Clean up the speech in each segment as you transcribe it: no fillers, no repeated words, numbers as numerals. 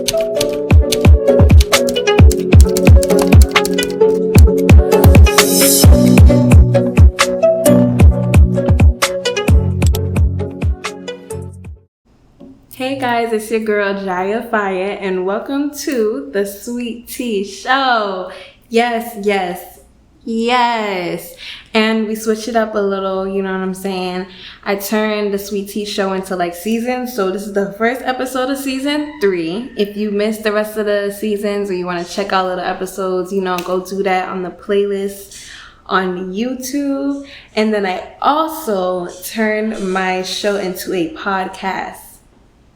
Hey guys, it's your girl Jaya Faya, and welcome to the Sweet Tea Show. Yes. And we switched it up a little, you know what I'm saying? I turned the Sweet Tea Show into like seasons, so this is the first episode of season 3. If you missed the rest of the seasons or you want to check out little episodes, go do that on the playlist on YouTube. And then I also turned my show into a podcast.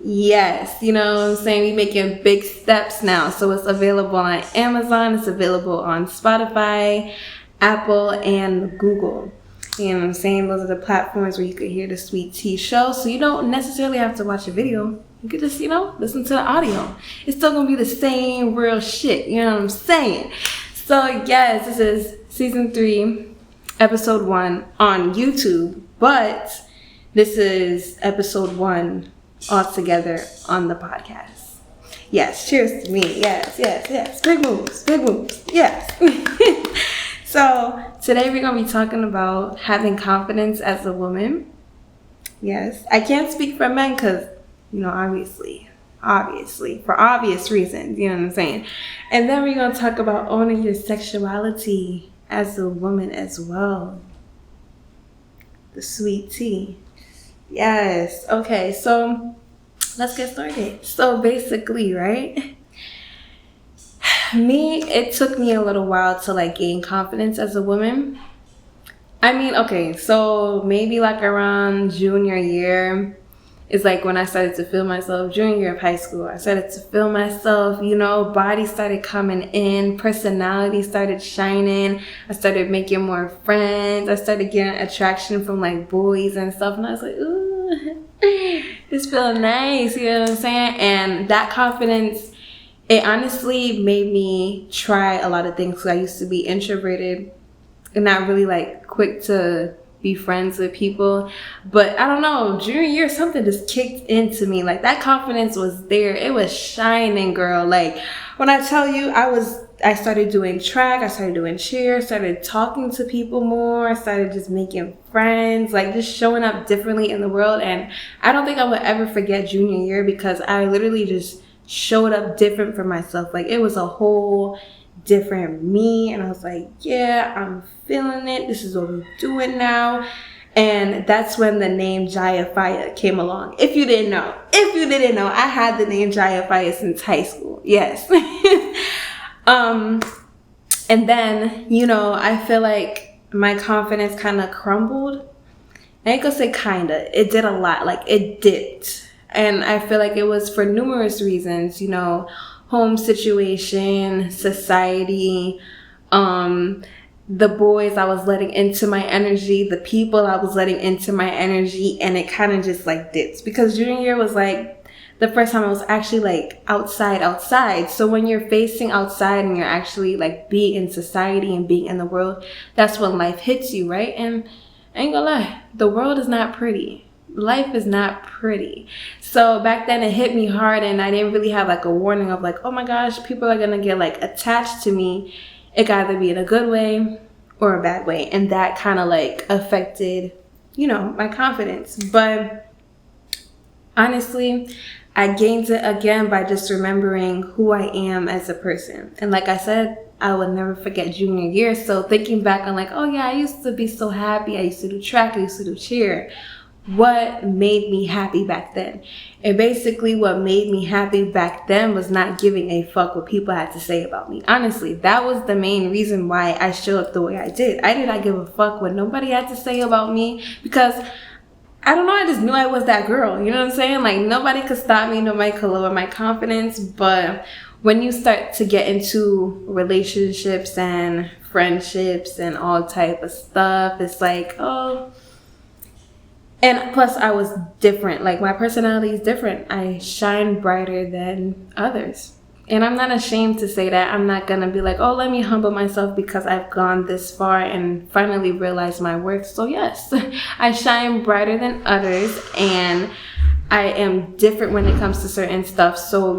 Yes, you know what I'm saying? We're making big steps now. So it's available on Amazon. It's available on Spotify, Apple, and Google. You know what I'm saying? Those are the platforms where you could hear the Sweet Tea Show. So you don't necessarily have to watch a video. You could just, listen to the audio. It's still going to be the same real shit. You know what I'm saying? So yes, this is season 3, episode 1 on YouTube. But this is episode 1 all together on the podcast. Yes, cheers to me. Yes. Big moves. Yes. So today we're going to be talking about having confidence as a woman. Yes. I can't speak for men because, obviously, for obvious reasons, you know what I'm saying? And then we're going to talk about owning your sexuality as a woman as well. The sweet tea. Yes. Okay, so let's get started. So basically, right? It took me a little while to gain confidence as a woman. So maybe around junior year is when I started to feel myself. Junior year of high school, I started to feel myself, body started coming in, personality started shining. I started making more friends. I started getting attraction from boys and stuff. And I was like, ooh, this feels nice, you know what I'm saying? And that confidence, it honestly made me try a lot of things. So I used to be introverted and not really quick to be friends with people. But I don't know, junior year, something just kicked into me. That confidence was there. It was shining, girl. When I tell you, I started doing track, I started doing cheer, started talking to people more, I started just making friends, just showing up differently in the world. And I don't think I would ever forget junior year because I literally just showed up different for myself. It was a whole different me, and I was like, yeah, I'm feeling it. This is what we're doing now. And that's when the name Jaya Faya came along. If you didn't know, I had the name Jaya Faya since high school. Yes. And then, I feel like my confidence kind of crumbled. I ain't gonna say kinda. It did a lot. It dipped. And I feel like it was for numerous reasons, home situation, society, the boys I was letting into my energy, the people I was letting into my energy, and it kind of just dipped. Because junior year was the first time I was actually outside. So when you're facing outside and you're actually being in society and being in the world, that's when life hits you, right? And I ain't gonna lie, the world is not pretty. Life is not pretty. So back then it hit me hard, and I didn't really have a warning of oh my gosh, people are gonna get attached to me. It could either be in a good way or a bad way, and that kind of affected my confidence. But honestly, I gained it again by just remembering who I am as a person. And like I said, I would never forget junior year. So thinking back on oh yeah, I used to be so happy. I used to do track, I used to do cheer. What made me happy back then? And basically what made me happy back then was not giving a fuck what people had to say about me. Honestly, that was the main reason why I showed up the way I did. I did not give a fuck what nobody had to say about me because I don't know, I just knew I was that girl. You know what I'm saying? Nobody could stop me, nobody could lower my confidence. But when you start to get into relationships and friendships and all type of stuff, it's oh. And plus, I was different. My personality is different. I shine brighter than others. And I'm not ashamed to say that. I'm not going to be oh, let me humble myself because I've gone this far and finally realized my worth. So yes, I shine brighter than others, and I am different when it comes to certain stuff. So,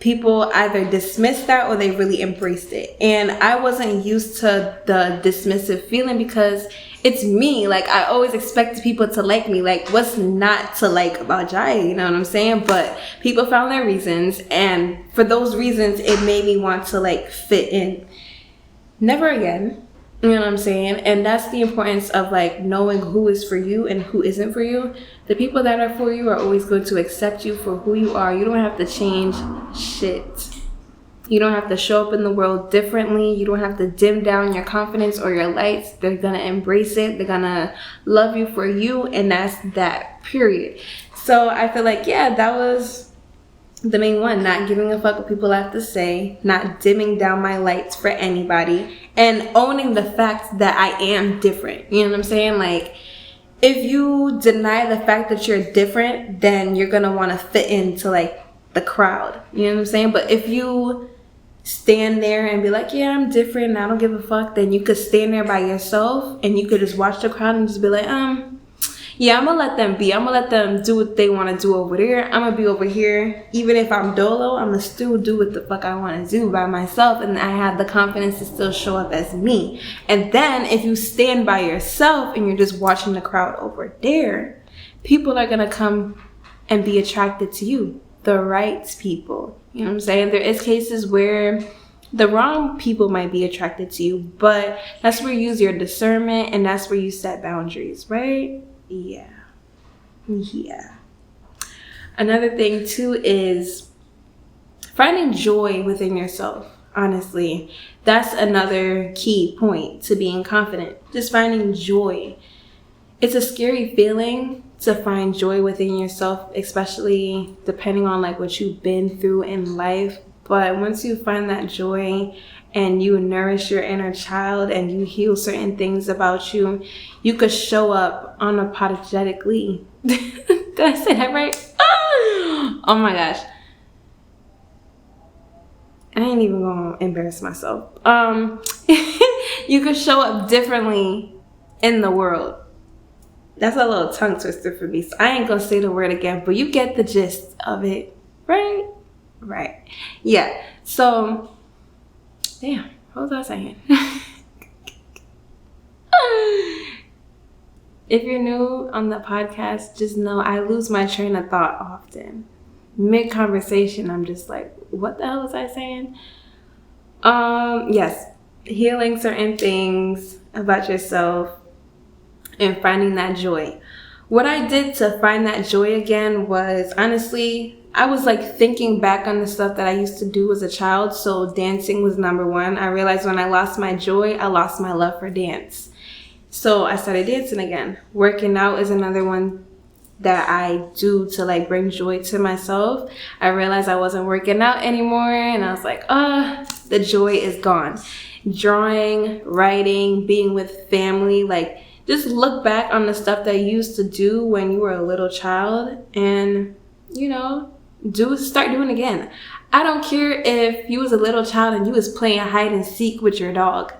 people either dismissed that or they really embraced it. And I wasn't used to the dismissive feeling because it's me. Like, I always expected people to like me. Like, what's not to like about Jaya? You know what I'm saying? But people found their reasons. And for those reasons, it made me want to, like, fit in. Never again. You know what I'm saying? And that's the importance of, like, knowing who is for you and who isn't for you. The people that are for you are always going to accept you for who you are. You don't have to change shit. You don't have to show up in the world differently. You don't have to dim down your confidence or your lights. They're going to embrace it. They're going to love you for you. And that's that, period. So I feel like, yeah, that was the main one. Not giving a fuck what people have to say. Not dimming down my lights for anybody. And owning the fact that I am different. You know what I'm saying? Like, if you deny the fact that you're different, then you're going to want to fit into, like, the crowd. You know what I'm saying? But if you stand there and be like, yeah, I'm different and I don't give a fuck, then you could stand there by yourself and you could just watch the crowd and just be like, yeah, I'm gonna let them be. I'm gonna let them do what they want to do over there. I'm gonna be over here. Even if I'm dolo, I'm gonna still do what the fuck I want to do by myself, and I have the confidence to still show up as me. And then if you stand by yourself and you're just watching the crowd over there, people are gonna come and be attracted to you. The right people. You know what I'm saying? There is cases where the wrong people might be attracted to you, but that's where you use your discernment and that's where you set boundaries, right? Yeah. Another thing too is finding joy within yourself. Honestly, that's another key point to being confident. Just finding joy. It's a scary feeling to find joy within yourself, especially depending on, like, what you've been through in life. But once you find that joy and you nourish your inner child and you heal certain things about you, you could show up unapologetically. Did I say that right? Oh my gosh. I ain't even gonna embarrass myself. You could show up differently in the world. That's a little tongue twister for me, so I ain't gonna say the word again, but you get the gist of it, right? Right. Yeah. So, damn, what was I saying? If you're new on the podcast, just know I lose my train of thought often. Mid-conversation, I'm just like, what the hell was I saying? Yes, healing certain things about yourself and finding that joy. What I did to find that joy again was, honestly, I was like thinking back on the stuff that I used to do as a child. So dancing was number one. I realized when I lost my joy, I lost my love for dance. So I started dancing again. Working out is another one that I do to, like, bring joy to myself. I realized I wasn't working out anymore and I was like, the joy is gone. Drawing, writing, being with family, like, just look back on the stuff that you used to do when you were a little child and, you know, start doing it again. I don't care if you was a little child and you was playing hide and seek with your dog.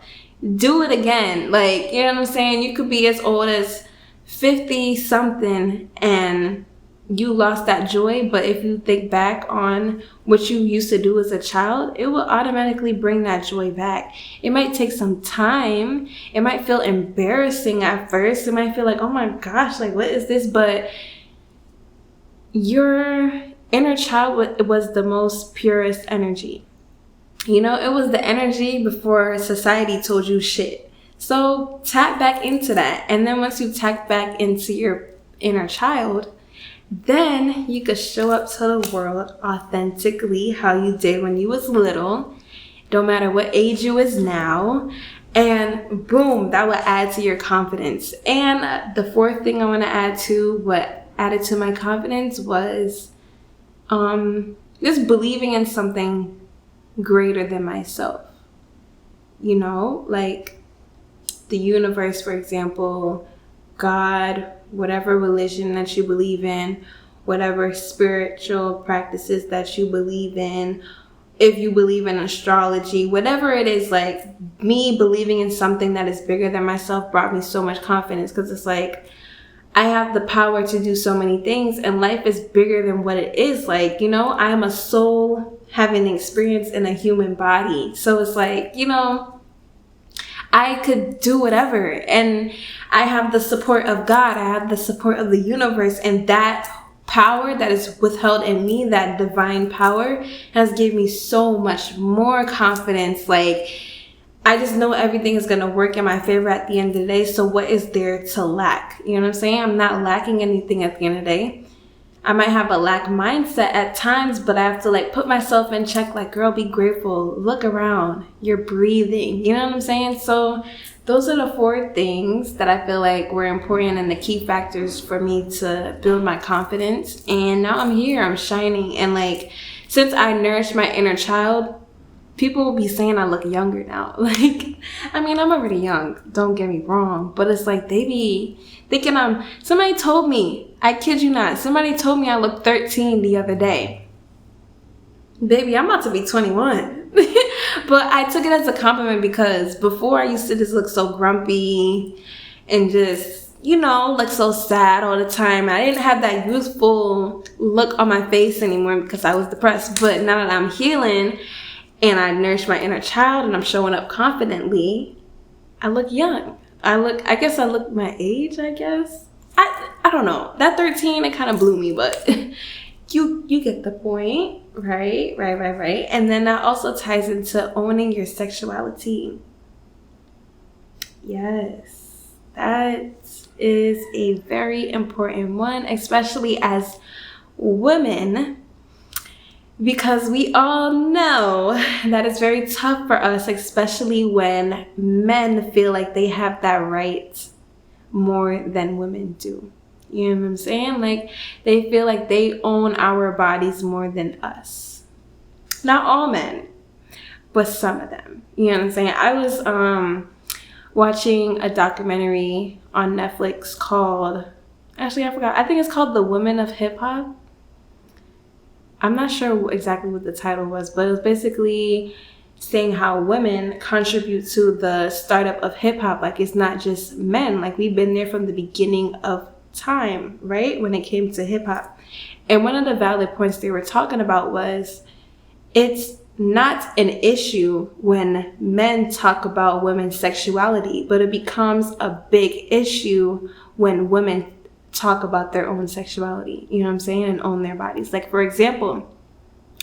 Do it again. Like, you know what I'm saying? You could be as old as 50 something and you lost that joy, but if you think back on what you used to do as a child, it will automatically bring that joy back. It might take some time. It might feel embarrassing at first. It might feel like, oh my gosh, like, what is this? But your inner child was the most purest energy. You know, it was the energy before society told you shit. So tap back into that. And then once you tap back into your inner child, then you could show up to the world authentically how you did when you was little, no matter what age you is now, and boom, that would add to your confidence. And the fourth thing I want to add to what added to my confidence was just believing in something greater than myself. You know, like the universe, for example, God, whatever religion that you believe in, whatever spiritual practices that you believe in, if you believe in astrology, whatever it is, like, me believing in something that is bigger than myself brought me so much confidence, because it's like, I have the power to do so many things and life is bigger than what it is. Like, you know, I am a soul having experience in a human body. So it's like, I could do whatever. And I have the support of God. I have the support of the universe. And that power that is withheld in me, that divine power, has given me so much more confidence. Like, I just know everything is going to work in my favor at the end of the day. So what is there to lack? You know what I'm saying? I'm not lacking anything at the end of the day. I might have a lack mindset at times, but I have to like put myself in check. Like, girl, be grateful. Look around. You're breathing. You know what I'm saying? So those are the 4 things that I feel like were important and the key factors for me to build my confidence. And now I'm here. I'm shining. And like, since I nourished my inner child, people will be saying I look younger now. Like, I mean, I'm already young. Don't get me wrong. But it's like they be thinking somebody told me, I kid you not, somebody told me I looked 13 the other day. Baby, I'm about to be 21. But I took it as a compliment because before I used to just look so grumpy and just, look so sad all the time. I didn't have that youthful look on my face anymore because I was depressed. But now that I'm healing and I nourish my inner child and I'm showing up confidently, I look young. I guess I look my age, I guess. I don't know. That 13, it kind of blew me, but you get the point, right? Right. And then that also ties into owning your sexuality. Yes, that is a very important one, especially as women, because we all know that it's very tough for us, especially when men feel like they have that right more than women do. You know what I'm saying? Like, they feel like they own our bodies more than us. Not all men, but some of them. You know what I'm saying? I was watching a documentary on Netflix called, actually I forgot, I think it's called The Women of Hip Hop. I'm not sure exactly what the title was, but it was basically saying how women contribute to the startup of hip hop. Like, it's not just men. Like, we've been there from the beginning of time, right? When it came to hip hop. And one of the valid points they were talking about was it's not an issue when men talk about women's sexuality, but it becomes a big issue when women talk about their own sexuality, you know what I'm saying, and own their bodies. Like, for example,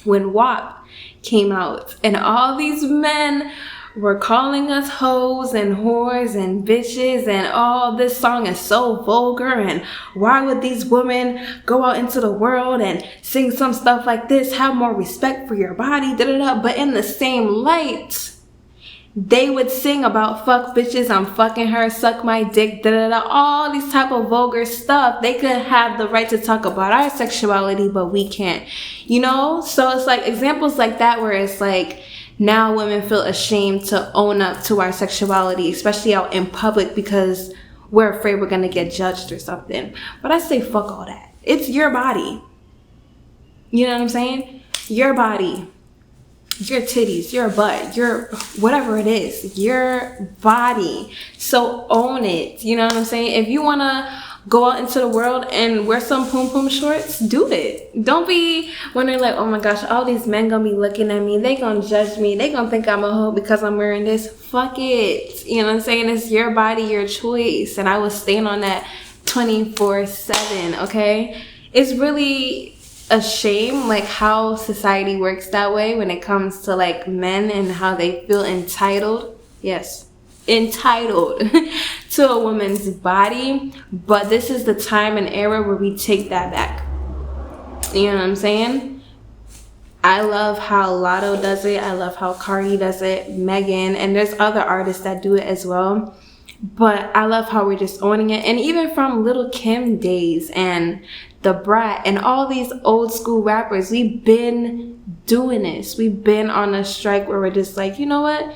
when WAP came out and all these men were calling us hoes and whores and bitches and this song is so vulgar and why would these women go out into the world and sing some stuff like this, have more respect for your body, but in the same light, they would sing about fuck bitches, I'm fucking her, suck my dick, all these type of vulgar stuff. They could have the right to talk about our sexuality, but we can't, So it's like examples like that where it's like now women feel ashamed to own up to our sexuality, especially out in public because we're afraid we're going to get judged or something. But I say fuck all that. It's your body. You know what I'm saying? Your body. Your titties, your butt, your whatever it is, your body. So own it. You know what I'm saying? If you want to go out into the world and wear some pom-pom shorts, do it. Don't be wondering like, oh my gosh, all these men gonna be looking at me. They gonna judge me. They gonna think I'm a hoe because I'm wearing this. Fuck it. You know what I'm saying? It's your body, your choice. And I will stand on that 24/7, okay? It's really a shame like how society works that way when it comes to like men and how they feel entitled to a woman's body. But this is the time and era where we take that back. You know what I'm saying? I love how Lotto does it. I love how Cardi does it, Megan, and there's other artists that do it as well. But I love how we're just owning it. And even from Lil' Kim days and The Brat and all these old school rappers, we've been doing this. We've been on a strike where we're just like, you know what?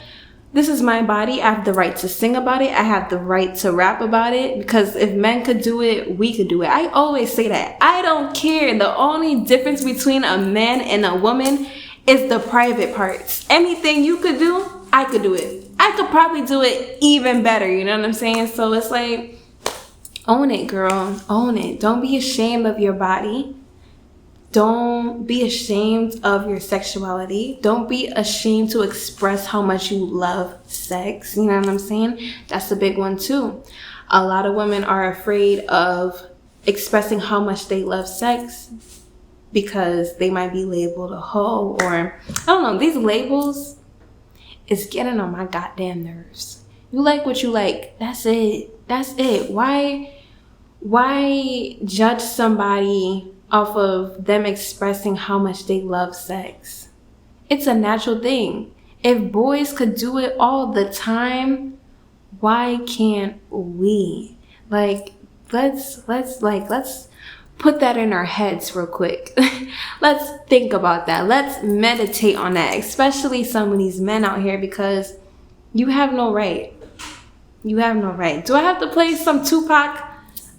This is my body. I have the right to sing about it. I have the right to rap about it. Because if men could do it, we could do it. I always say that. I don't care. The only difference between a man and a woman is the private parts. Anything you could do, I could do it. I could probably do it even better, you know what I'm saying? So it's like, own it, girl. Own it. Don't be ashamed of your body. Don't be ashamed of your sexuality. Don't be ashamed to express how much you love sex. You know what I'm saying? That's a big one too. A lot of women are afraid of expressing how much they love sex because they might be labeled a hoe, or I don't know. These labels is getting on my goddamn nerves. You like what you like. That's it. That's it. Why judge somebody off of them expressing how much they love sex? It's a natural thing. If boys could do it all the time, why can't we? Like, let's put that in our heads real quick. Let's think about that. Let's meditate on that, especially some of these men out here, because you have no right. You have no right. Do I have to play some Tupac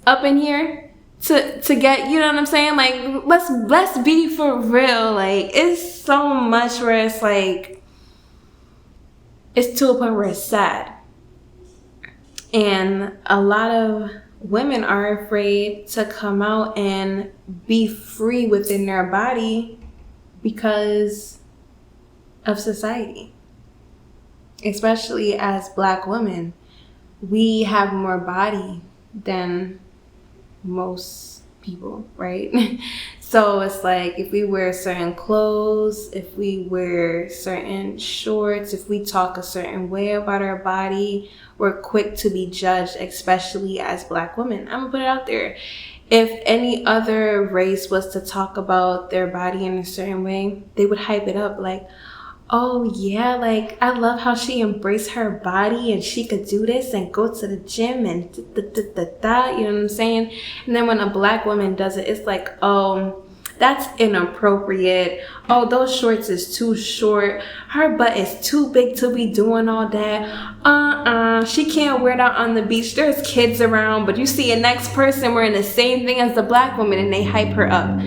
up in here to get, you know what I'm saying? Like, let's be for real. Like, it's so much where it's like, it's to a point where it's sad. And a lot of women are afraid to come out and be free within their body because of society. Especially as Black women, we have more body than most people, right? So it's like, if we wear certain clothes, if we wear certain shorts, if we talk a certain way about our body, we're quick to be judged, especially as Black women. I'm gonna put it out there. If any other race was to talk about their body in a certain way, they would hype it up like, oh yeah, like, I love how she embraced her body and she could do this and go to the gym and da, you know what I'm saying? And then when a Black woman does it, it's like, oh, that's inappropriate. Oh, those shorts is too short. Her butt is too big to be doing all that. She can't wear that on the beach. There's kids around, but you see a next person wearing the same thing as the Black woman and they hype her up.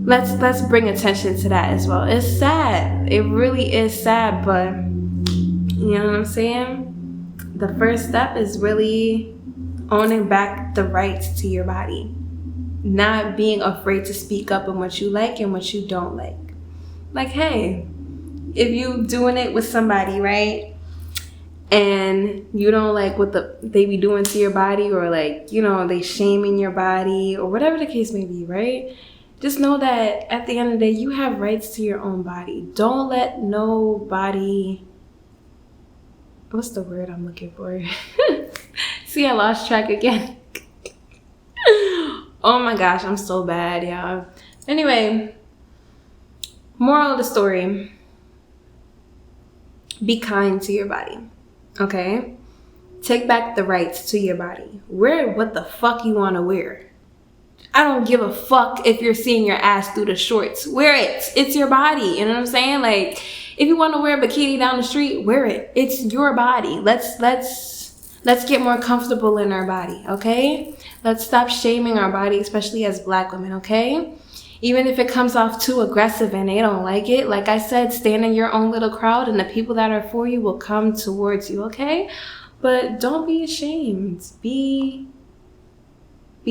Let's bring attention to that as well. It's sad. It really is sad, but you know what I'm saying? The first step is really owning back the rights to your body. Not being afraid to speak up on what you like and what you don't like. Like, hey, if you doing it with somebody, right? And you don't like what they be doing to your body, or like, you know, they shaming your body or whatever the case may be, right? Just know that at the end of the day, you have rights to your own body. Don't let nobody, what's the word I'm looking for? See, I lost track again. Oh my gosh, I'm so bad, y'all. Anyway, moral of the story, be kind to your body, okay? Take back the rights to your body. Wear what the fuck you want to wear. I don't give a fuck if you're seeing your ass through the shorts. Wear it. It's your body. You know what I'm saying? Like, if you want to wear a bikini down the street, wear it. It's your body. Let's get more comfortable in our body, okay? Let's stop shaming our body, especially as Black women, okay? Even if it comes off too aggressive and they don't like it, like I said, stand in your own little crowd and the people that are for you will come towards you, okay? But don't be ashamed. Be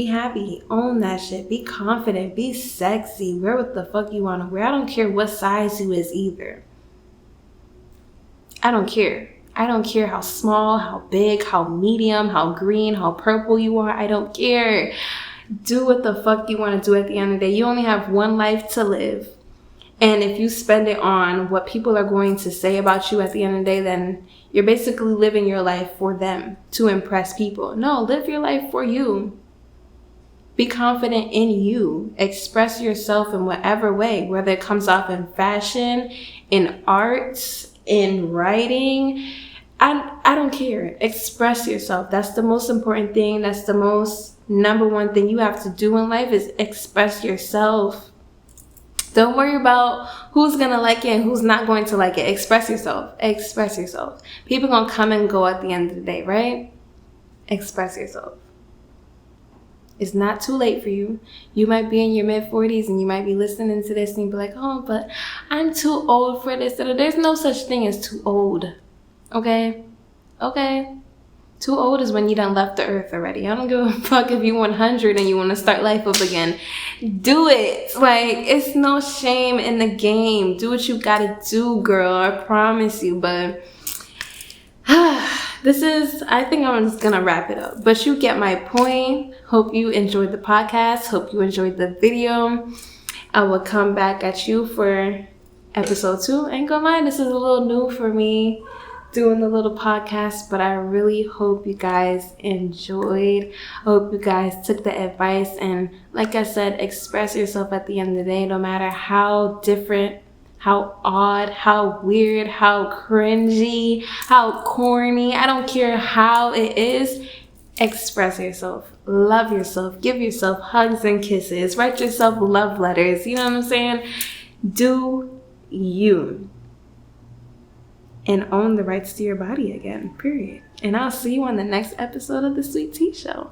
happy. Own that shit. Be confident. Be sexy. Wear what the fuck you want to wear. I don't care what size you is either. I don't care. I don't care how small, how big, how medium, how green, how purple you are. I don't care. Do what the fuck you want to do at the end of the day. You only have one life to live. And if you spend it on what people are going to say about you at the end of the day, then you're basically living your life for them to impress people. No, live your life for you. Be confident in you. Express yourself in whatever way, whether it comes off in fashion, in art, in writing. I don't care. Express yourself. That's the most important thing. That's the most number one thing you have to do in life, is express yourself. Don't worry about who's going to like it and who's not going to like it. Express yourself. Express yourself. People going to come and go at the end of the day, right? Express yourself. It's not too late for you. You might be in your mid-40s and you might be listening to this and you be like, oh, but I'm too old for this. There's no such thing as too old. Okay? Too old is when you done left the earth already. I don't give a fuck if you 100 and you want to start life up again. Do it. Like, it's no shame in the game. Do what you gotta do, girl. I promise you. But I think I'm just gonna wrap it up. But you get my point. Hope you enjoyed the podcast. Hope you enjoyed the video. I will come back at you for episode 2. Ain't gonna lie, this is a little new for me, doing the little podcast, but I really hope you guys enjoyed. I hope you guys took the advice and, like I said, express yourself at the end of the day, no matter how different, how odd, how weird, how cringy, how corny. I don't care how it is. Express yourself. Love yourself. Give yourself hugs and kisses. Write yourself love letters. You know what I'm saying? Do you. And own the rights to your body again, period. And I'll see you on the next episode of The Sweet Tea Show.